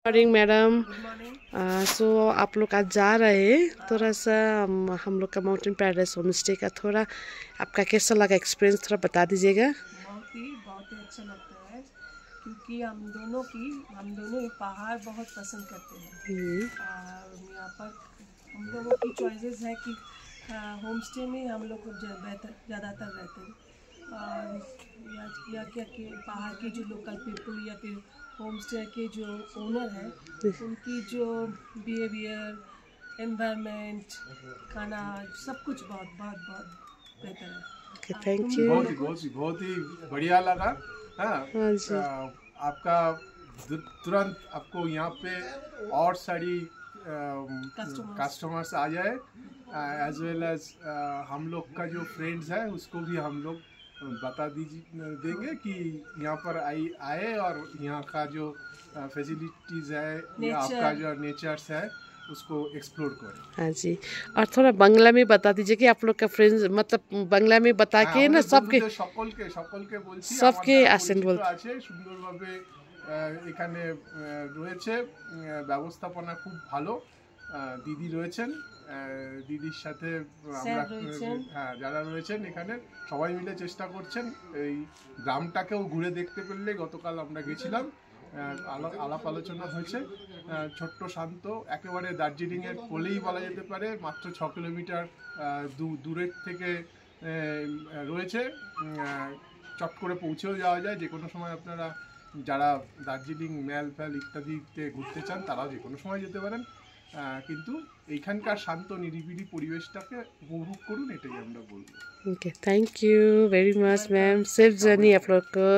Morning madam. Good morning. So आप लोग आज जा रहे हैं, थोड़ा सा हम लोग का माउंटेन पैराडाइज होम स्टे का थोड़ा आपका कैसा लगा एक्सपीरियंस थोड़ा बता दीजिएगा। बहुत ही अच्छा लगता है क्योंकि हम दोनों ही पहाड़ बहुत पसंद करते हैं। और यहाँ पर हम लोगों की चॉइसेस है कि होम स्टे में हम लोग ज़्यादातर रहते हैं। और या क्या कि पहाड़ के जो लोकल पीपल या फिर होम स्टे के जो ओनर है उनकी जो बिहेवियर, एनवायरनमेंट, खाना, सब कुछ बहुत बहुत बहुत बेहतर है। Thank you. बहुत ही बढ़िया लगा। हाँ, हाँ जी। आपका तुरंत आपको यहाँ पे और सारी कस्टमर्स आ जाए, एज वेल एज हम लोग का जो फ्रेंड्स है उसको भी हम लोग बता देंगे कि यहाँ पर आए और यहाँ का जो फैसिलिटीज़ है या आपका जो नेचर्स है उसको एक्सप्लोर करें। हाँ जी, और थोड़ा बांग्ला में बता दीजिए कि आप लोग का फ्रेंड्स मतलब बांग्ला में बता के ना सबके আসেন বলতে আছে সুন্দরভাবে এখানে রয়েছে, ব্যবস্থাপনা খুব ভালো। দিদি রয়েছেন, দিদির সাথে আমরা যারা রয়েছেন এখানে সবাই মিলে চেষ্টা করছেন এই গ্রামটাকেও ঘুরে দেখতে পেলে। গতকাল আমরা গেছিলাম, আলাপ আলোচনা হয়েছে। ছোট্ট শান্ত, একেবারে দার্জিলিংয়ের কোলেই বলা যেতে পারে, মাত্র 6 কিলোমিটার দূরের থেকে রয়েছে। চট করে পৌঁছেও যাওয়া যায় যে কোনো সময়। আপনারা যারা দার্জিলিং ম্যাল ফ্যাল ইত্যাদিতে ঘুরতে চান তারাও যে কোনো সময় যেতে পারেন, কিন্তু এইখানকার শান্ত নিরিবিলি পরিবেশটাকে উপভোগ করুন, এটাই আমরা বলবো। Okay, thank you very much ma'am. Safe journey आप लोग को।